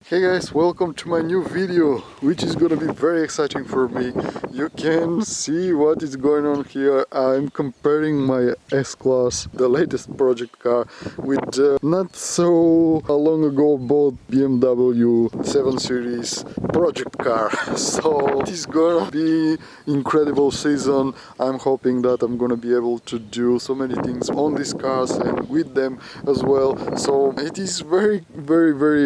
Hey guys, welcome to my new video, which is gonna be very exciting for me. You can see what is going on here. I'm comparing my S-Class, the latest project car, with not so long ago bought BMW 7 Series project car. So it is gonna be incredible season. I'm hoping that I'm gonna be able to do so many things on these cars and with them as well. So it is very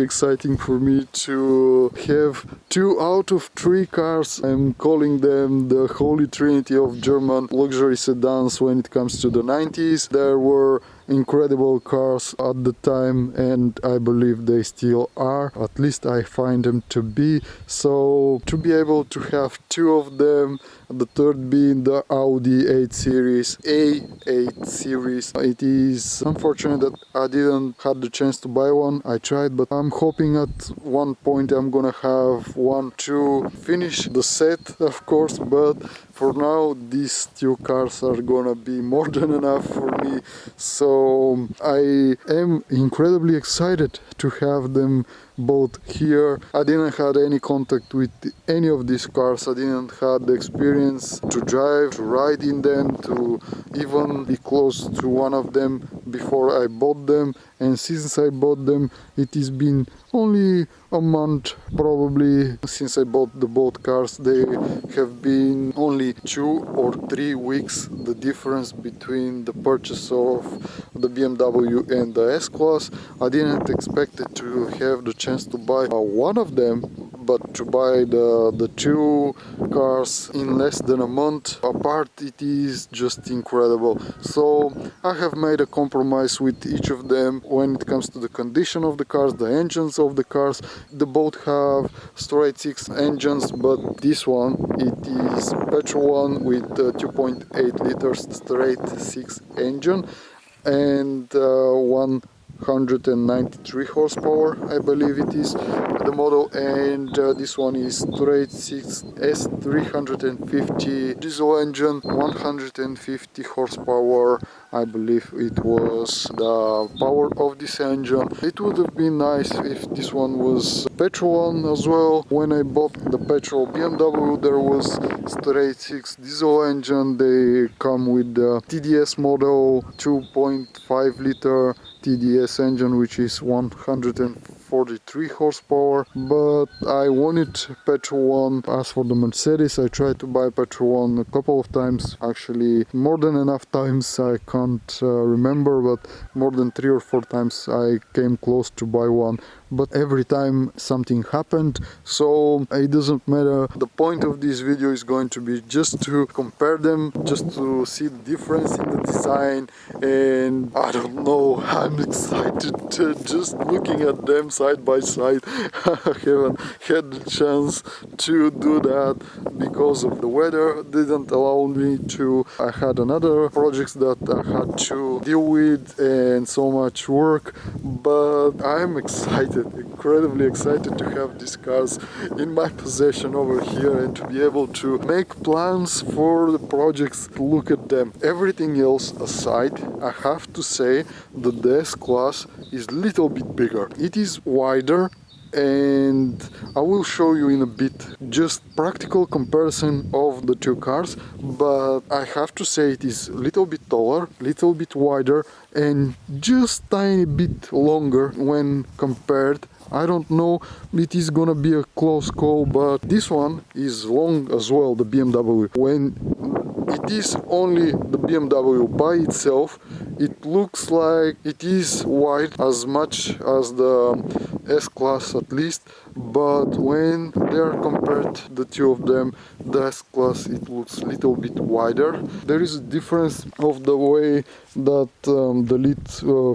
exciting for me to have 2 out of 3 cars. I'm calling them the Holy Trinity of German luxury sedans when it comes to the 90s. There were incredible cars at the time, and I believe they still are. At least I find them to be. So to be able to have 2 of them, the third being the Audi 8 series, A8 series, it is unfortunate that I didn't have the chance to buy one. I tried, but I'm hoping at one point I'm gonna have one to finish the set, of course, but for now these 2 cars are gonna be more than enough for me. So I am incredibly excited to have them both here. I didn't have any contact with any of these cars. I didn't have the experience to drive, to ride in them, to even be close to one of them before I bought them. And since I bought them, it has been only a month probably since I bought the both cars. They have been only 2 or 3 weeks, the difference between the purchase of the BMW and the S-Class. I didn't expect it to have the chance to buy one of them, but to buy the 2 cars in less than a month apart, it is just incredible. So I have made a compromise with each of them when it comes to the condition of the cars, the engines of the cars. They both have straight 6 engines, but this one, it is petrol one with 2.8 liters straight 6 engine and 193 horsepower, I believe it is the model, and this one is straight 6 S350 diesel engine, 150 horsepower. I believe it was the power of this engine. It would have been nice if this one was petrol one as well. When I bought the petrol BMW, there was straight 6 diesel engine. They come with the TDS model 2.5 liter TDS engine, which is 143 horsepower, but I wanted petrol one. As for the Mercedes, I tried to buy petrol one a couple of times, actually more than enough times. I can't remember, but more than 3 or 4 times I came close to buy one, but every time something happened. So it doesn't matter. The point of this video is going to be just to compare them, just to see the difference in the design, and I don't know, I'm excited to just looking at them side by side. I haven't had the chance to do that because of the weather didn't allow me to. I had another projects that I had to deal with and so much work, but I'm excited, incredibly excited to have these cars in my possession over here and to be able to make plans for the projects, to look at them. Everything else aside, I have to say that the S-Class is a little bit bigger. It is wider, and I will show you in a bit just practical comparison of the 2 cars, but I have to say it is a little bit taller, little bit wider, and just tiny bit longer when compared. I don't know, it is gonna be a close call, but this one is long as well, the BMW. When it is only the BMW by itself, it looks like it is wide as much as the S-Class at least, but when they are compared, the 2 of them, the S-Class, it looks a little bit wider. There is a difference of the way that the lid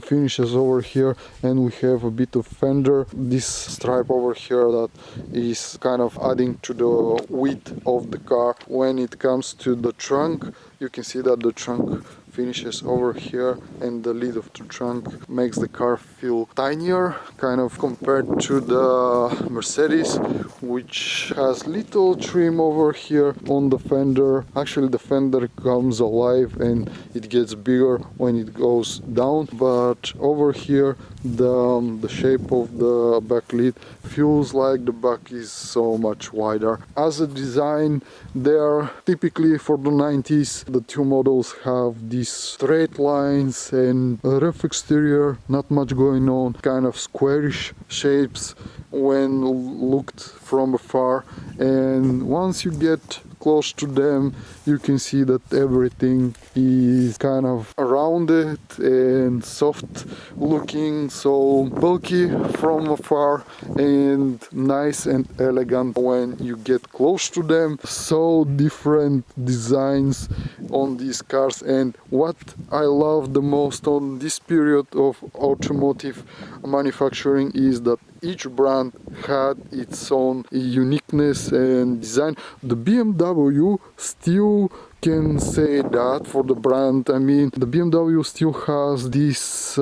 finishes over here, and we have a bit of fender, this stripe over here that is kind of adding to the width of the car. When it comes to the trunk, you can see that the trunk finishes over here, and the lid of the trunk makes the car feel tinier, kind of compared to the Mercedes, which has little trim over here on the fender. Actually, the fender comes alive and it gets bigger when it goes down, but over here the shape of the backlit feels like the back is so much wider. As a design, they are typically for the 90s. The two models have these straight lines and a rough exterior, not much going on, kind of squarish shapes when looked from afar, and once you get close to them you can see that everything is kind of rounded and soft looking, so bulky from afar and nice and elegant when you get close to them. So different designs on these cars, and what I love the most on this period of automotive manufacturing is that each brand had its own uniqueness and design. The BMW still can say that for the brand. I mean, the BMW still has this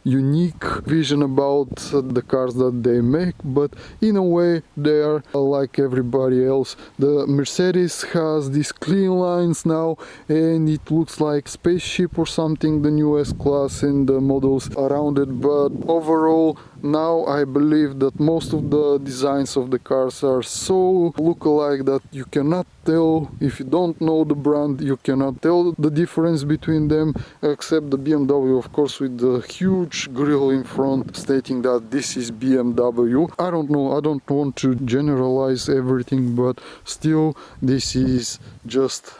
unique vision about the cars that they make, but in a way they are like everybody else. The Mercedes has these clean lines now and it looks like spaceship or something, the new S-Class and the models around it, but overall now I believe that most of the designs of the cars are so look-alike that you cannot tell, if you don't know the brand, you cannot tell the difference between them, except the BMW, of course, with the huge grille in front stating that this is BMW. I don't know, I don't want to generalize everything, but still this is just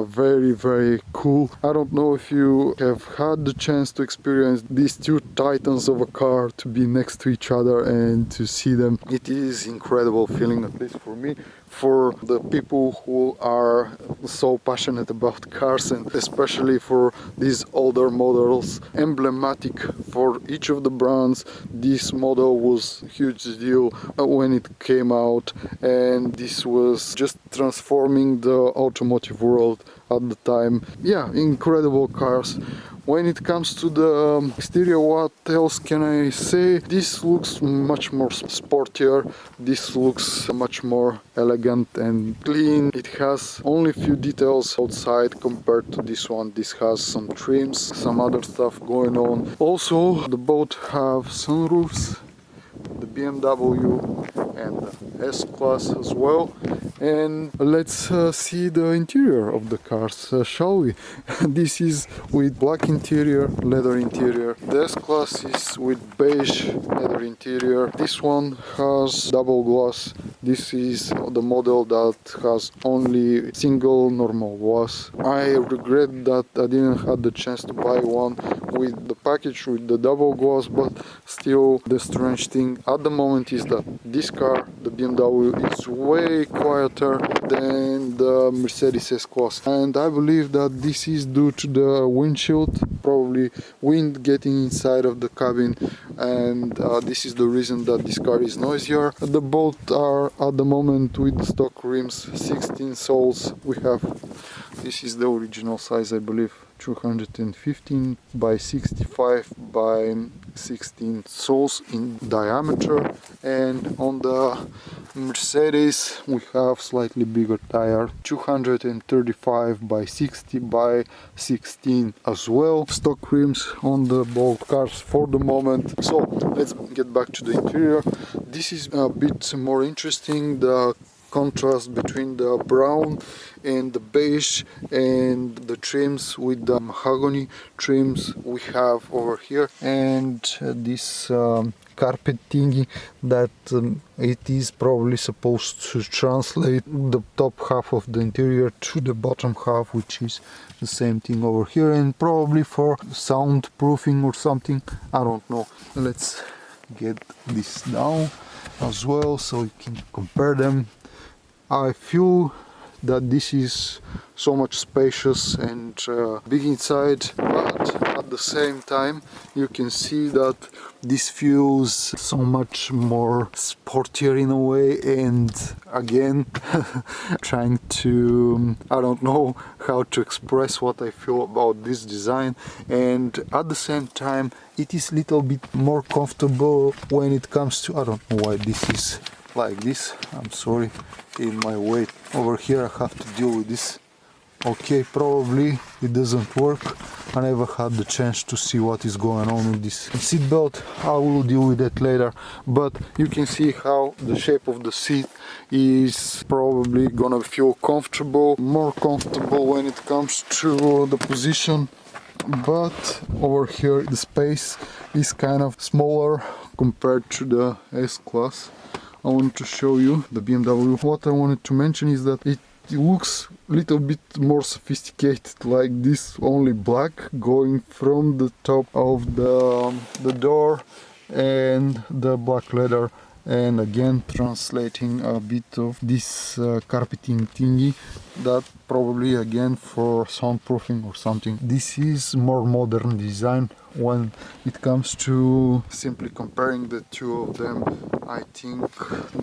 very cool. I don't know if you have had the chance to experience these two titans of a car to be next to each other and to see them. It is incredible feeling, at least for me, for the people who are so passionate about cars, and especially for these older models, emblematic for each of the brands. This model was a huge deal when it came out, and this was just transforming the automotive world at the time. Yeah, incredible cars. When it comes to the exterior, what else can I say? This looks much more sportier, this looks much more elegant and clean. It has only a few details outside compared to this one. This has some trims, some other stuff going on. Also, the both have sunroofs, the BMW and the S-Class as well. And let's see the interior of the cars, shall we? This is with black interior, leather interior. The S-Class is with beige leather interior. This one has double glass. This is the model that has only single normal glass. I regret that I didn't have the chance to buy one with the package with the double glass, but still the strange thing at the moment is that this car, the BMW, is way quieter than the Mercedes S-Class, and I believe that this is due to the windshield, probably wind getting inside of the cabin, and this is the reason that this car is noisier. The both are at the moment with stock rims, 16 soles. We have, this is the original size, I believe, 215 by 65 by 16 soles in diameter, and on the Mercedes we have slightly bigger tire, 235 by 60 by 16 as well. Stock rims on the both cars for the moment. So let's get back to the interior. This is a bit more interesting, the contrast between the brown and the beige and the trims with the mahogany trims we have over here, and this carpet thingy that it is probably supposed to translate the top half of the interior to the bottom half, which is the same thing over here, and probably for soundproofing or something, I don't know. Let's get this down as well so you can compare them. I feel that this is so much spacious and big inside, but at the same time you can see that this feels so much more sportier in a way, and again trying to, I don't know how to express what I feel about this design, and at the same time it is a little bit more comfortable when it comes to, I don't know why this is like this, I'm sorry, in my weight over here I have to deal with this Okay, probably it doesn't work. I never had the chance to see what is going on with this seat belt. I will deal with that later, but you can see how the shape of the seat is probably gonna feel comfortable, more comfortable when it comes to the position. But over here the space is kind of smaller compared to the S-Class. I want to show you the BMW. What I wanted to mention is that it looks a little bit more sophisticated, like this, only black, going from the top of the door and the black leather, and again translating a bit of this carpeting thingy, that probably again for soundproofing or something. This is more modern design. When it comes to simply comparing the two of them, I think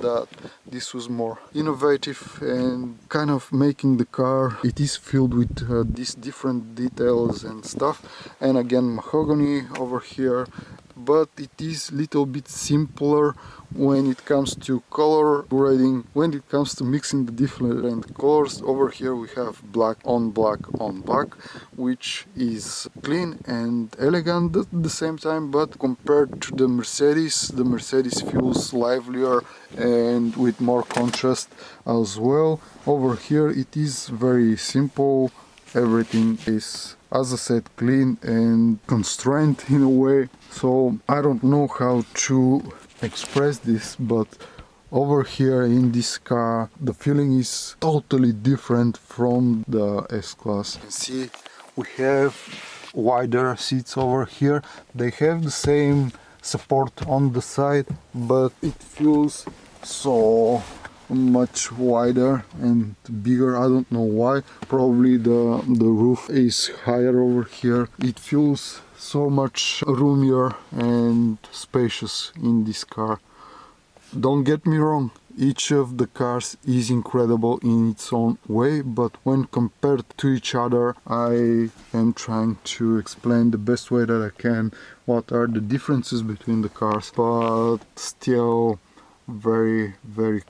that this was more innovative and kind of making the car, it is filled with these different details and stuff, and again mahogany over here, but it is a little bit simpler when it comes to color grading, when it comes to mixing the different colors. Over here we have black on black on black, which is clean and elegant at the same time, but compared to the Mercedes feels livelier and with more contrast as well. Over here it is very simple, everything is, as I said, clean and constrained in a way. So I don't know how to express this, but over here in this car the feeling is totally different from the S-Class. You can see we have wider seats over here. They have the same support on the side, but it feels so much wider and bigger. I don't know why. Probably the roof is higher over here. It feels so much roomier and spacious in this car. Don't get me wrong, each of the cars is incredible in its own way, but when compared to each other, I am trying to explain the best way that I can what are the differences between the cars, but still very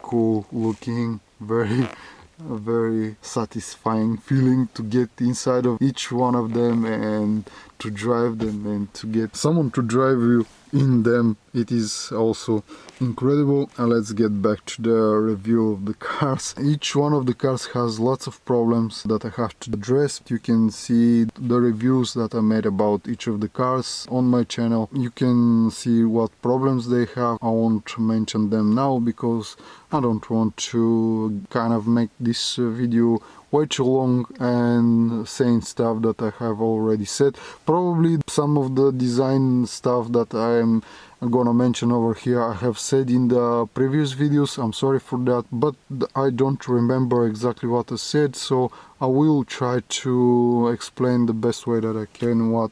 cool looking, very satisfying feeling to get inside of each one of them and to drive them and to get someone to drive you in them. It is also incredible. And let's get back to the review of the cars. Each one of the cars has lots of problems that I have to address. You can see the reviews that I made about each of the cars on my channel. You can see what problems they have. I won't mention them now because I don't want to kind of make this video way too long and saying stuff that I have already said. Probably some of the design stuff that I'm gonna mention over here I have said in the previous videos. I'm sorry for that, but I don't remember exactly what I said, so I will try to explain the best way that I can what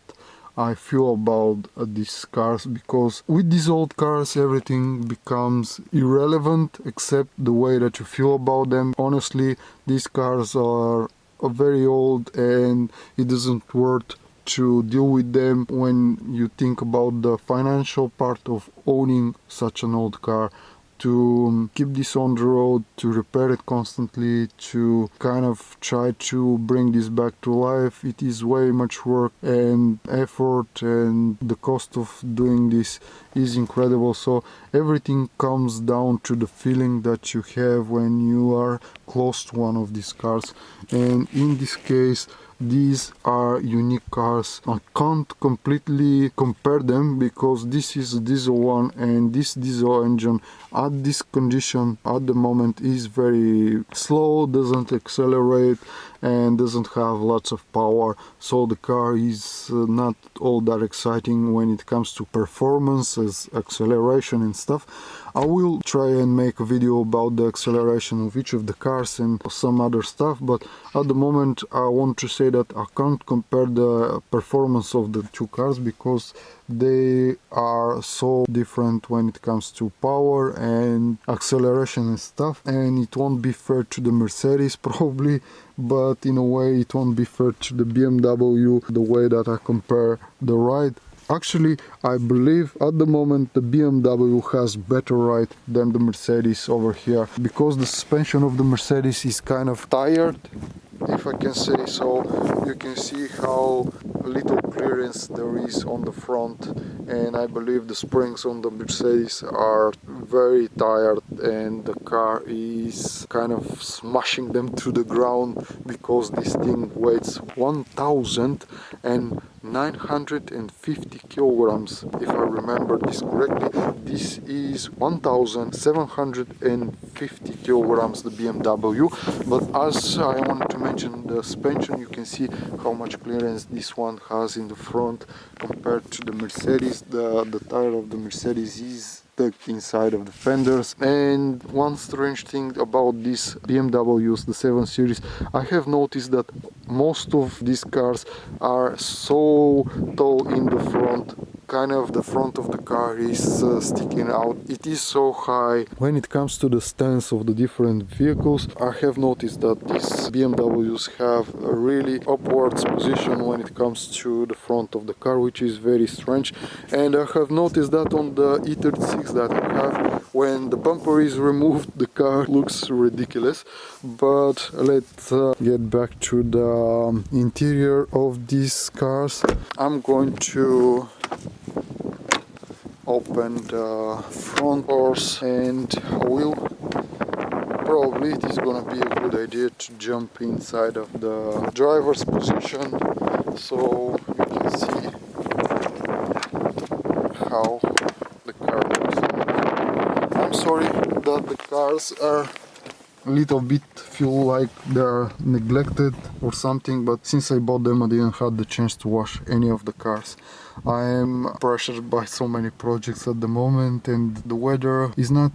I feel about these cars, because with these old cars everything becomes irrelevant except the way that you feel about them. Honestly, these cars are very old and it isn't worth to deal with them when you think about the financial part of owning such an old car. To keep this on the road, to repair it constantly, to kind of try to bring this back to life, it is way much work and effort, and the cost of doing this is incredible. So everything comes down to the feeling that you have when you are close to one of these cars, and in this case these are unique cars. I can't completely compare them because this is a diesel one, and this diesel engine at this condition at the moment is very slow, doesn't accelerate and doesn't have lots of power, so the car is not all that exciting when it comes to performance as acceleration and stuff. I will try and make a video about the acceleration of each of the cars and some other stuff, but at the moment I want to say that I can't compare the performance of the two cars because they are so different when it comes to power and acceleration and stuff, and it won't be fair to the Mercedes probably, but in a way it won't be fair to the BMW the way that I compare the ride. Actually, I believe at the moment the BMW has better ride than the Mercedes over here, because the suspension of the Mercedes is kind of tired if I can say so. You can see how little clearance there is on the front, and I believe the springs on the Mercedes are very tired and the car is kind of smashing them to the ground, because this thing weighs 1,950 kilograms, if I remember this correctly. This is 1,750 kilograms, the BMW. But as I wanted to mention the suspension, you can see how much clearance this one has in the front compared to the Mercedes. The tire of the Mercedes is stuck inside of the fenders. And one strange thing about these BMWs, the 7 Series, I have noticed that most of these cars are so tall in the front. Kind of the front of the car is sticking out. It is so high. When it comes to the stance of the different vehicles, I have noticed that these BMWs have a really upwards position when it comes to the front of the car, which is very strange. And I have noticed that on the E36 that I have, when the bumper is removed, the car looks ridiculous. But let's get back to the interior of these cars. I'm going to open the front doors, and probably it is gonna be a good idea to jump inside of the driver's position so you can see how the car looks. I'm sorry that the cars are a little bit feel like they're neglected or something, but since I bought them I didn't have the chance to wash any of the cars. I am pressured by so many projects at the moment, and the weather is not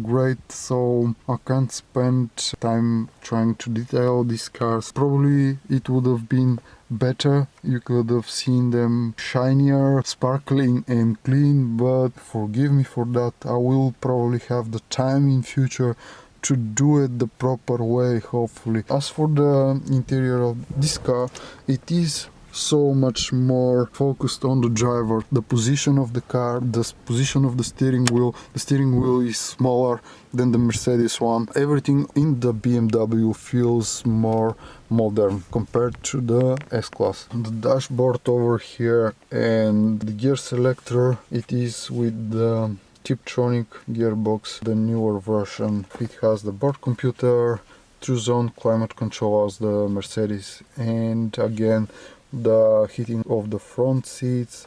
great, so I can't spend time trying to detail these cars. Probably it would have been better, you could have seen them shinier, sparkling and clean, but forgive me for that. I will probably have the time in future to do it the proper way, hopefully. As for the interior of this car, it is so much more focused on the driver, the position of the car, the position of the steering wheel. The steering wheel is smaller than the Mercedes one. Everything in the BMW feels more modern compared to the S-Class. The dashboard over here and the gear selector, it is with the Tiptronic gearbox, the newer version. It has the board computer, 2-zone climate control as the Mercedes, and again the heating of the front seats.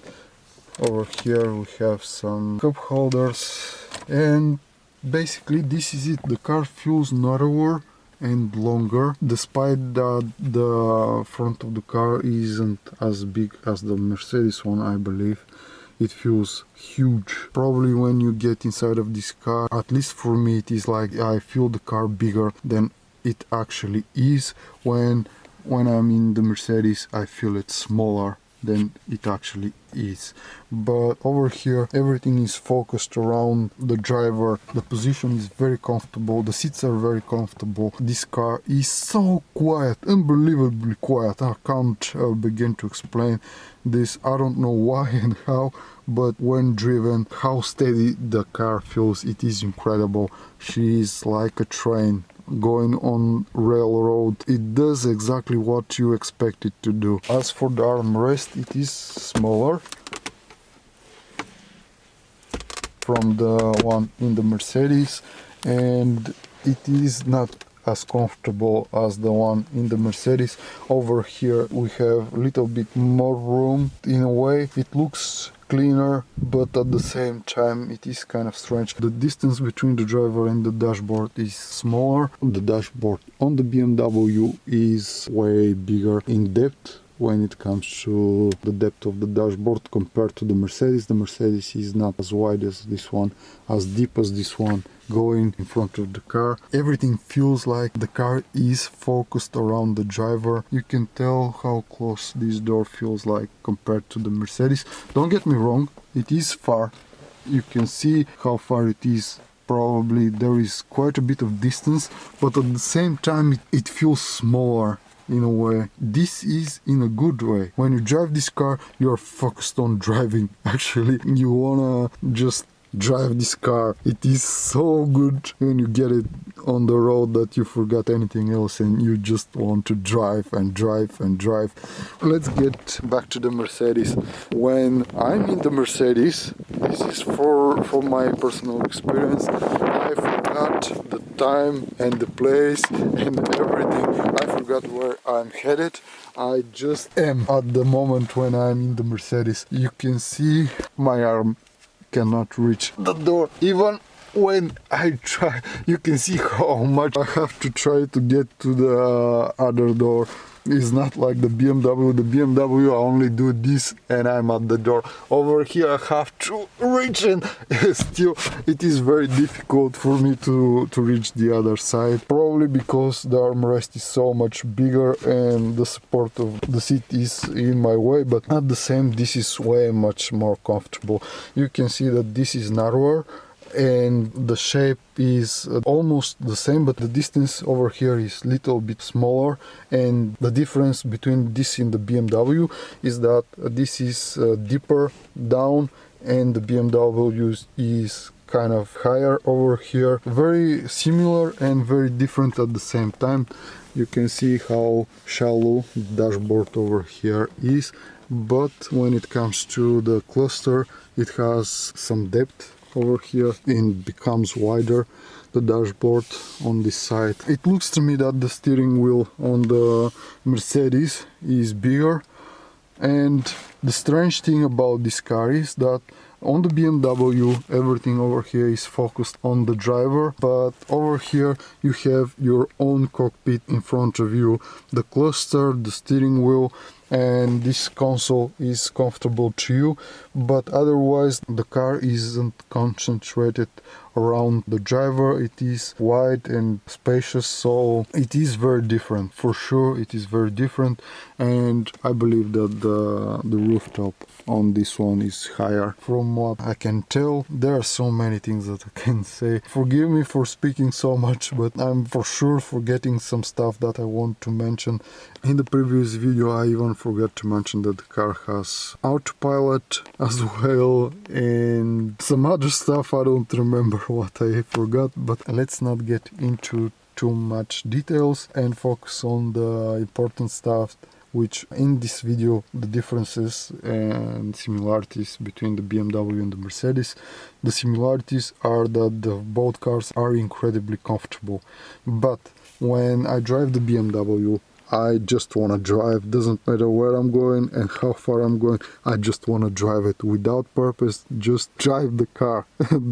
Over here we have some cup holders, and basically this is it. The car feels narrower and longer, despite that the front of the car isn't as big as the Mercedes one, I believe. It feels huge. Probably when you get inside of this car, at least for me, it is like I feel the car bigger than it actually is. When I'm in the Mercedes, I feel it smaller than it actually is. But over here everything is focused around the driver. The position is very comfortable, the seats are very comfortable. This car is so quiet, unbelievably quiet. I can't begin to explain this. I don't know why and how, but when driven, how steady the car feels, it is incredible. She is like a train going on railroad. It does exactly what you expect it to do. As for the armrest, it is smaller from the one in the Mercedes, and it is not as comfortable as the one in the Mercedes. Over here we have a little bit more room. In a way it looks cleaner, but at the same time it is kind of strange. The distance between the driver and the dashboard is smaller. The dashboard on the BMW is way bigger in depth when it comes to the depth of the dashboard compared to the Mercedes. The Mercedes is not as wide as this one, as deep as this one, going in front of the car. Everything feels like the car is focused around the driver. You can tell how close this door feels like compared to the Mercedes. Don't get me wrong, it is far. You can see how far it is. Probably there is quite a bit of distance, but at the same time it feels smaller. In a way, this is in a good way. When you drive this car, you're focused on driving. Actually, you wanna just drive this car. It is so good when you get it on the road that you forgot anything else and you just want to drive and drive and drive. Let's get back to the Mercedes. When I'm in the Mercedes, this is from my personal experience, I forgot the time and the place and everything. I forgot where I'm headed. I just am at the moment when I'm in the Mercedes. You can see my arm cannot reach the door. Even when I try, you can see how much I have to try to get to the other door. It's not like the BMW. The BMW I only do this and I'm at the door. Over here I have to reach, and still it is very difficult for me to reach the other side. Probably because the armrest is so much bigger and the support of the seat is in my way, but at the same this is way much more comfortable. You can see that this is narrower and the shape is almost the same, but the distance over here is little bit smaller, and the difference between this and the BMW is that this is deeper down and the BMW is kind of higher over here. Very similar and very different at the same time. You can see how shallow the dashboard over here is, but when it comes to the cluster it has some depth over here and becomes wider, the dashboard on this side. It looks to me that the steering wheel on the Mercedes is bigger, and the strange thing about this car is that on the BMW everything over here is focused on the driver, but over here you have your own cockpit in front of you, the cluster, the steering wheel, and this console is comfortable to you, but otherwise the car isn't concentrated around the driver. It is wide and spacious, so it is very different. For sure it is very different, and I believe that the rooftop on this one is higher. From what I can tell, there are so many things that I can say. Forgive me for speaking so much, but I'm for sure forgetting some stuff that I want to mention. In the previous video I even forgot to mention that the car has autopilot as well and some other stuff. I don't remember what I forgot, but let's not get into too much details and focus on the important stuff, which in this video the differences and similarities between the BMW and the Mercedes. The similarities are that both cars are incredibly comfortable, but when I drive the BMW I just want to drive. Doesn't matter where I'm going and how far I'm going, I just want to drive it without purpose, just drive the car.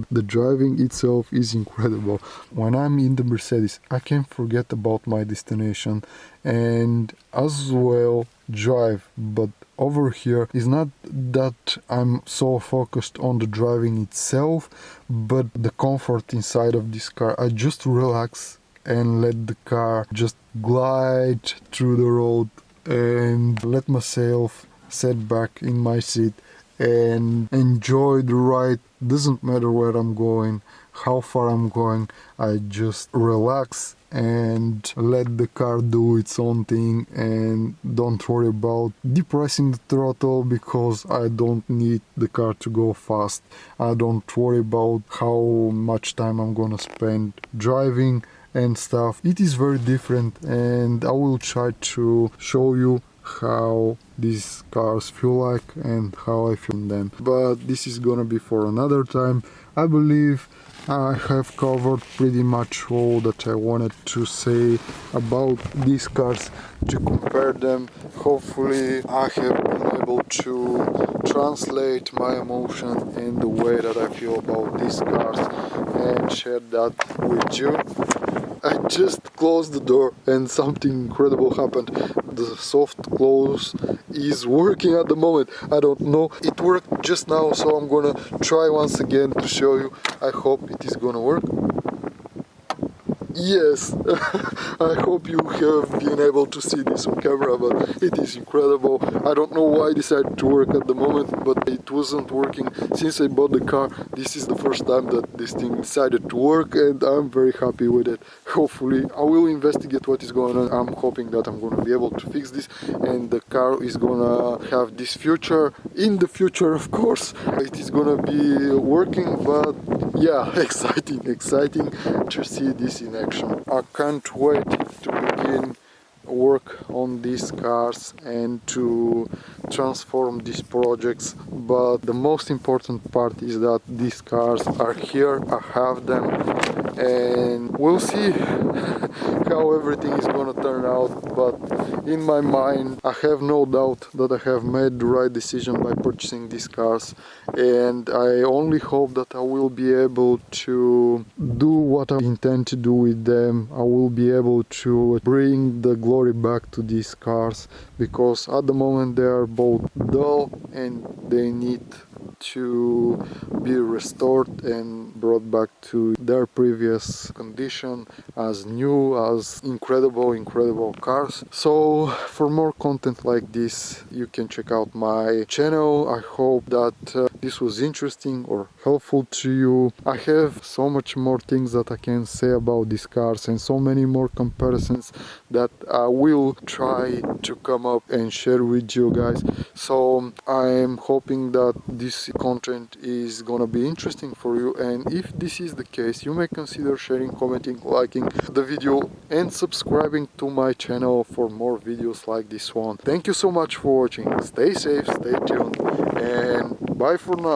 The driving itself is incredible. When I'm in the Mercedes I can forget about my destination and as well drive, but over here is not that I'm so focused on the driving itself, but the comfort inside of this car. I just relax and let the car just glide through the road and let myself sit back in my seat and enjoy the ride. Doesn't matter where I'm going, how far I'm going, I just relax and let the car do its own thing and don't worry about depressing the throttle because I don't need the car to go fast. I don't worry about how much time I'm gonna spend driving and stuff. It is very different, and I will try to show you how these cars feel like and how I feel in them, but this is gonna be for another time. I believe I have covered pretty much all that I wanted to say about these cars, to compare them. Hopefully I have been able to translate my emotion in the way that I feel about these cars and share that with you. I just closed the door and something incredible happened. The soft close is working at the moment. I don't know, it worked just now, so I'm gonna try once again to show you. I hope it is gonna work. Yes, I hope you have been able to see this on camera, but it is incredible. I don't know why it decided to work at the moment, but it wasn't working since I bought the car. This is the first time that this thing decided to work, and I'm very happy with it. Hopefully I will investigate what is going on. I'm hoping that I'm going to be able to fix this and the car is gonna have this future. In the future, of course, it is gonna be working, but Yeah, exciting to see this in action. I can't wait to begin work on these cars and to transform these projects, but the most important part is that these cars are here. I have them, and we'll see how everything is gonna turn out. But in my mind, I have no doubt that I have made the right decision by purchasing these cars, and I only hope that I will be able to do what I intend to do with them. I will be able to bring the glory back to these cars, because at the moment they are both dull and they need to be restored and brought back to their previous condition as new, as incredible cars. So for more content like this, you can check out my channel. I hope that this was interesting or helpful to you. I have so much more things that I can say about these cars and so many more comparisons that I will try to come up and share with you guys. So I'm hoping that this content is gonna be interesting for you, and if this is the case, you may consider sharing, commenting, liking the video and subscribing to my channel for more videos like this one. Thank you so much for watching. Stay safe, stay tuned, and bye for now.